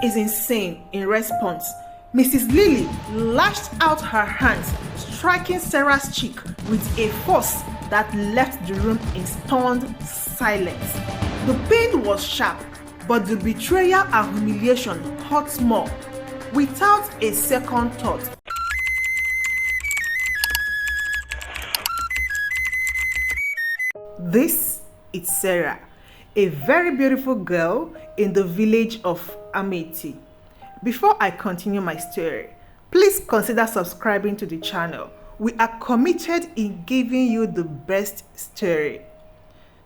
is insane." In response, Mrs. Lily lashed out her hands, striking Sarah's cheek with a force that left the room in stunned silence. The pain was sharp, but the betrayal and humiliation hurt more. Without a second thought, this is Sarah, a very beautiful girl in the village of Amity. Before I continue my story, please consider subscribing to the channel. We are committed in giving you the best story.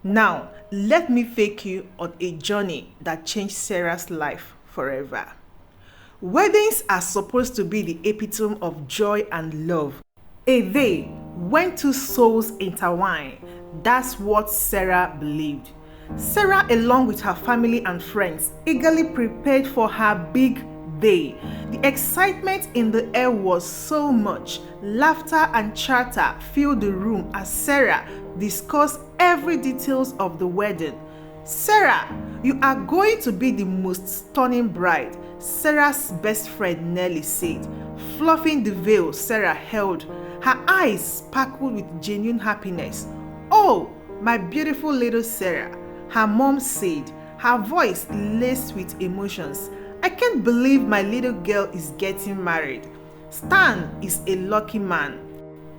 Now, let me take you on a journey that changed Sarah's life forever. Weddings are supposed to be the epitome of joy and love. A day when two souls intertwine. That's what Sarah believed. Sarah, along with her family and friends, eagerly prepared for her big day. The excitement in the air was so much. Laughter and chatter filled the room as Sarah discussed every details of the wedding. "Sarah, you are going to be the most stunning bride," Sarah's best friend Nellie said, fluffing the veil Sarah held. Her eyes sparkled with genuine happiness. "Oh, my beautiful little Sarah," her mom said, her voice laced with emotions. "I can't believe my little girl is getting married. Stan is a lucky man."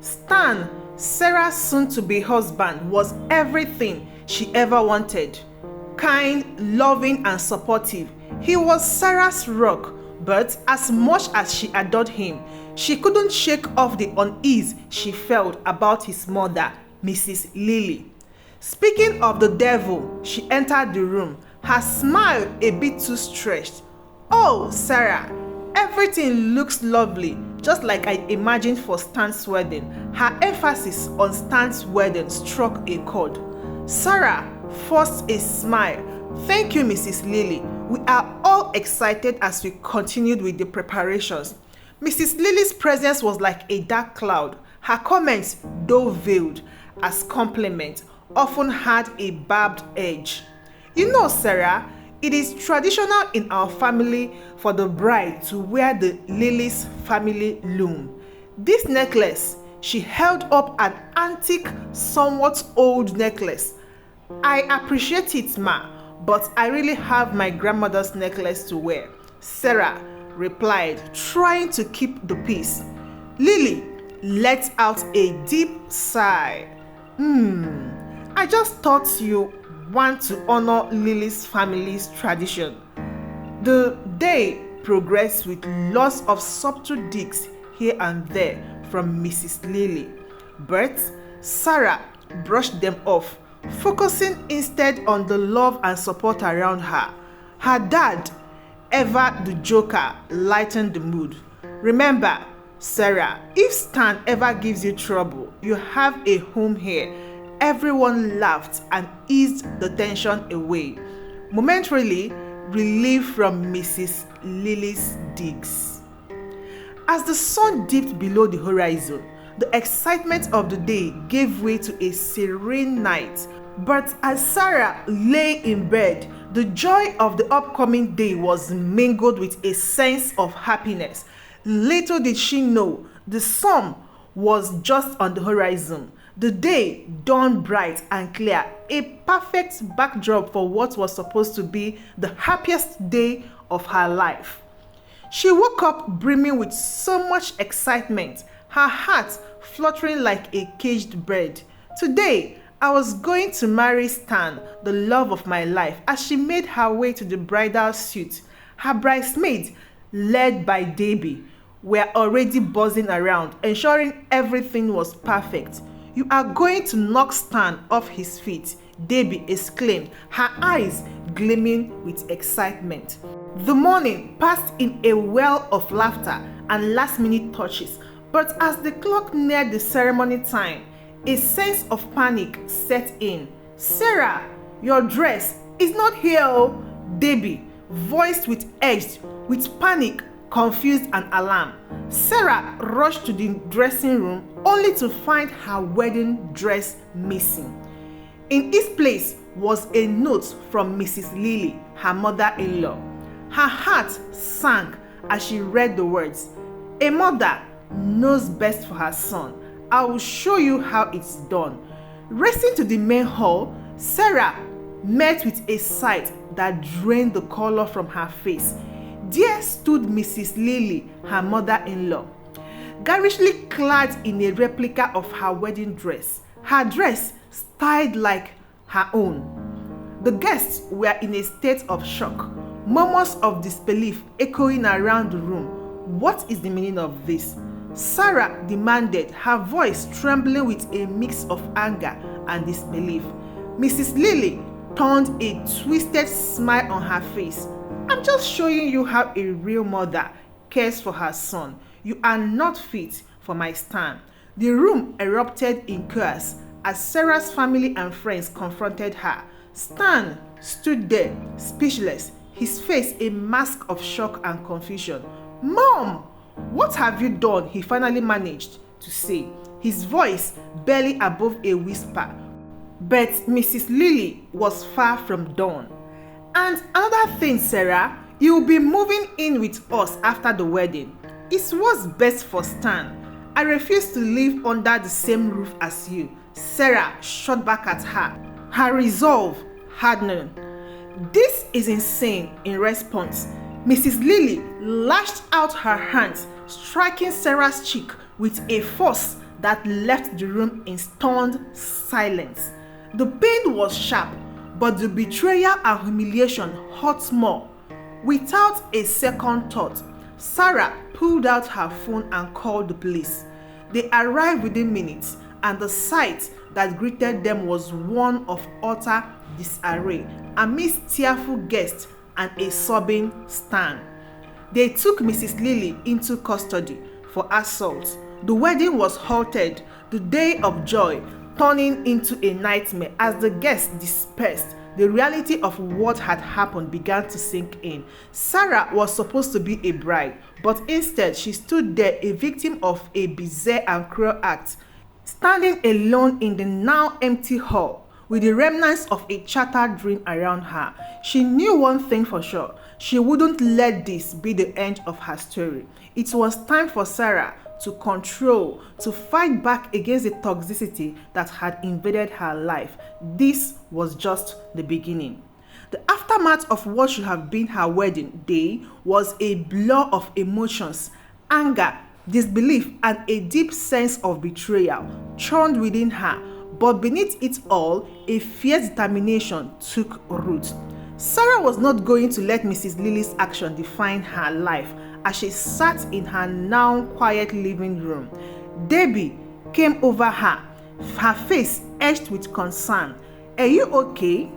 Stan, Sarah's soon-to-be husband, was everything she ever wanted. Kind, loving, and supportive, he was Sarah's rock. But as much as she adored him, she couldn't shake off the unease she felt about his mother, Mrs. Lily. Speaking of the devil, she entered the room, her smile a bit too stretched. "Oh, Sarah, everything looks lovely, just like I imagined for Stan's wedding." Her emphasis on Stan's wedding struck a chord. Sarah forced a smile. "Thank you, Mrs. Lily. We are all excited as we continued with the preparations." Mrs. Lily's presence was like a dark cloud. Her comments, though veiled as compliment, often had a barbed edge. "You know, Sarah, it is traditional in our family for the bride to wear the Lily's family loom. This necklace," she held up an antique, somewhat old necklace. "I appreciate it, ma, but I really have my grandmother's necklace to wear," Sarah replied, trying to keep the peace. Lily let out a deep sigh. I just thought you want to honor Lily's family's tradition." The day progressed with lots of subtle digs here and there from Mrs. Lily, but Sarah brushed them off, focusing instead on the love and support around her. Her dad, ever the joker, lightened the mood. "Remember, Sarah, if Stan ever gives you trouble, you have a home here." Everyone laughed and eased the tension away, momentarily relieved from Mrs. Lily's digs. As the sun dipped below the horizon, the excitement of the day gave way to a serene night. But as Sarah lay in bed, the joy of the upcoming day was mingled with a sense of happiness. Little did she know, the sun was just on the horizon. The day dawned bright and clear, a perfect backdrop for what was supposed to be the happiest day of her life. She woke up brimming with so much excitement, her heart fluttering like a caged bird. "Today, I was going to marry Stan, the love of my life." As she made her way to the bridal suite, her bridesmaids, led by Debbie, were already buzzing around, ensuring everything was perfect. "You are going to knock Stan off his feet," Debbie exclaimed, her eyes gleaming with excitement. The morning passed in a well of laughter and last-minute touches, but as the clock neared the ceremony time, a sense of panic set in. "Sarah, your dress is not here, oh," Debbie voiced with edge, with panic, confused, and alarm. Sarah rushed to the dressing room only to find her wedding dress missing. In its place was a note from Mrs. Lily, her mother-in-law. Her heart sank as she read the words, "A mother knows best for her son. I will show you how it's done." Racing to the main hall, Sarah met with a sight that drained the color from her face. There stood Mrs. Lily, her mother-in-law, garishly clad in a replica of her wedding dress, her dress styled like her own. The guests were in a state of shock, murmurs of disbelief echoing around the room. What is the meaning of this? Sarah demanded, her voice trembling with a mix of anger and disbelief. Mrs. Lily turned a twisted smile on her face. "I'm just showing you how a real mother cares for her son. You are not fit for my stand." The room erupted in chaos as Sarah's family and friends confronted her. Stan stood there, speechless, his face a mask of shock and confusion. "Mom, what have you done?" he finally managed to say, his voice barely above a whisper. But Mrs. Lily was far from done. "And another thing, Sarah, you'll be moving in with us after the wedding. It's what's best for Stan. I refuse to live under the same roof as you." Sarah shot back at her, her resolve hardened. "This is insane." In response, Mrs. Lily lashed out her hands, striking Sarah's cheek with a force that left the room in stunned silence. The pain was sharp, but the betrayal and humiliation hurt more. Without a second thought, Sarah pulled out her phone and called the police. They arrived within minutes, and the sight that greeted them was one of utter disarray amidst tearful guests and a sobbing Stan. They took Mrs. Lily into custody for assault. The wedding was halted, the day of joy turning into a nightmare as the guests dispersed. The reality of what had happened began to sink in. Sarah was supposed to be a bride, but instead she stood there, a victim of a bizarre and cruel act, standing alone in the now empty hall with the remnants of a shattered dream around her. She knew one thing for sure: she wouldn't let this be the end of her story. It was time for Sarah to control, to fight back against the toxicity that had invaded her life. This was just the beginning. The aftermath of what should have been her wedding day was a blur of emotions, anger, disbelief, and a deep sense of betrayal churned within her. But beneath it all, a fierce determination took root. Sarah was not going to let Mrs. Lily's action define her life. As she sat in her now quiet living room, Debbie came over her, her face etched with concern. "Are you okay?"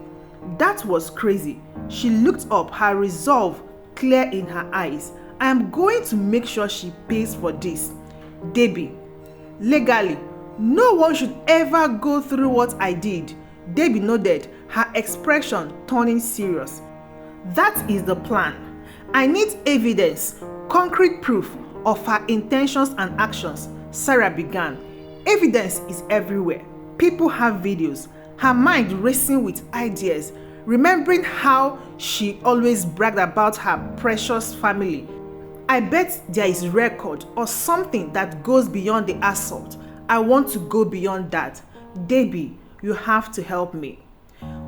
That was crazy. She looked up, her resolve clear in her eyes. "I am going to make sure she pays for this." "Debbie, legally, no one should ever go through what I did." Debbie nodded, her expression turning serious. "That is the plan. I need evidence, concrete proof of her intentions and actions." Sarah began. "Evidence is everywhere. People have videos." Her mind racing with ideas, remembering how she always bragged about her precious family. "I bet there is record or something that goes beyond the assault. I want to go beyond that. Debbie, you have to help me."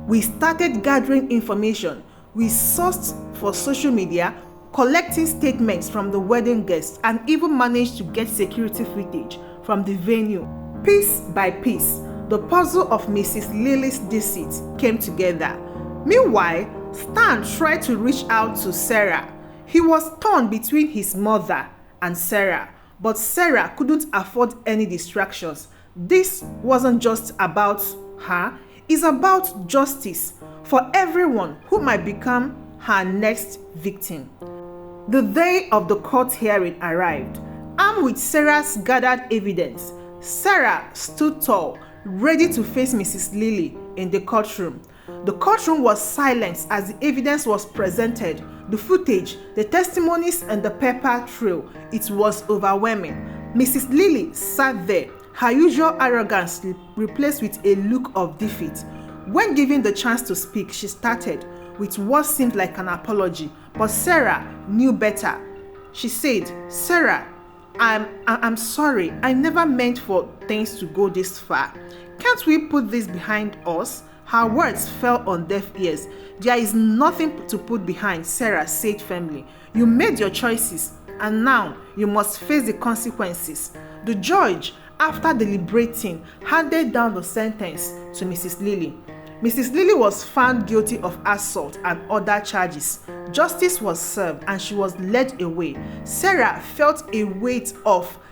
We started gathering information. We sourced for social media, collecting statements from the wedding guests, and even managed to get security footage from the venue. Piece by piece, the puzzle of Mrs. Lily's deceit came together. Meanwhile, Stan tried to reach out to Sarah. He was torn between his mother and Sarah, but Sarah couldn't afford any distractions. This wasn't just about her, it's about justice for everyone who might become her next victim. The day of the court hearing arrived. Armed with Sarah's gathered evidence, Sarah stood tall, ready to face Mrs. Lily in the courtroom. The courtroom was silent as the evidence was presented. The footage, the testimonies, and the paper trail. It was overwhelming. Mrs. Lily sat there, her usual arrogance replaced with a look of defeat. When given the chance to speak, she started with what seemed like an apology, But Sarah knew better. She said, "Sarah, I'm sorry. I never meant for things to go this far. Can't we put this behind us?" Her words fell on deaf ears. "There is nothing to put behind," Sarah said firmly. "You made your choices, and now you must face the consequences." The judge, after deliberating, handed down the sentence to Mrs. Lily. Mrs. Lily was found guilty of assault and other charges. Justice was served and she was led away. Sarah felt a weight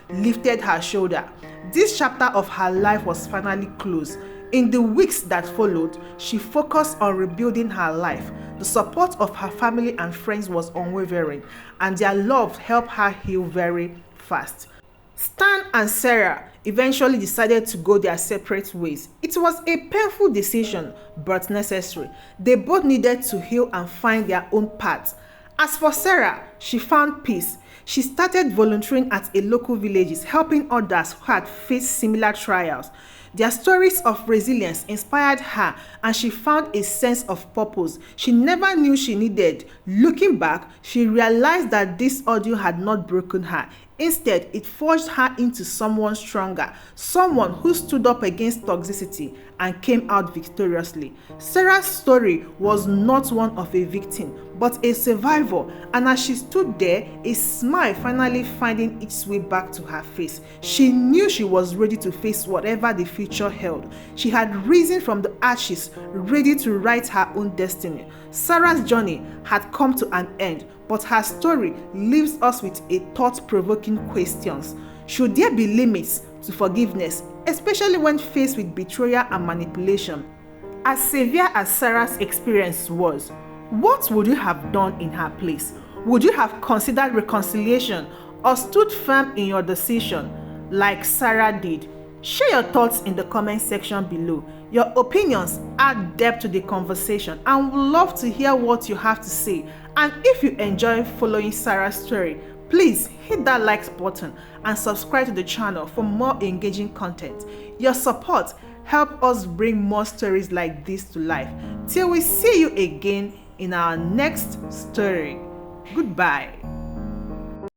lifted her shoulder. This chapter of her life was finally closed. In the weeks that followed, she focused on rebuilding her life. The support of her family and friends was unwavering, and their love helped her heal very fast. Stan and Sarah eventually decided to go their separate ways. It was a painful decision, but necessary. They both needed to heal and find their own path. As for Sarah, she found peace. She started volunteering at a local village, helping others who had faced similar trials. Their stories of resilience inspired her, and she found a sense of purpose she never knew she needed. Looking back, she realized that this ordeal had not broken her. Instead, it forged her into someone stronger, someone who stood up against toxicity and came out victoriously. Sarah's story was not one of a victim, but a survivor, and as she stood there, a smile finally finding its way back to her face. She knew she was ready to face whatever the future held. She had risen from the ashes, ready to write her own destiny. Sarah's journey had come to an end, but her story leaves us with a thought-provoking questions. Should there be limits to forgiveness, especially when faced with betrayal and manipulation? As severe as Sarah's experience was, what would you have done in her place? Would you have considered reconciliation or stood firm in your decision like Sarah did? Share your thoughts in the comment section below. Your opinions add depth to the conversation, and we'd love to hear what you have to say. And if you enjoy following Sarah's story, please hit that like button and subscribe to the channel for more engaging content. Your support helps us bring more stories like this to life. Till we see you again in our next story. Goodbye.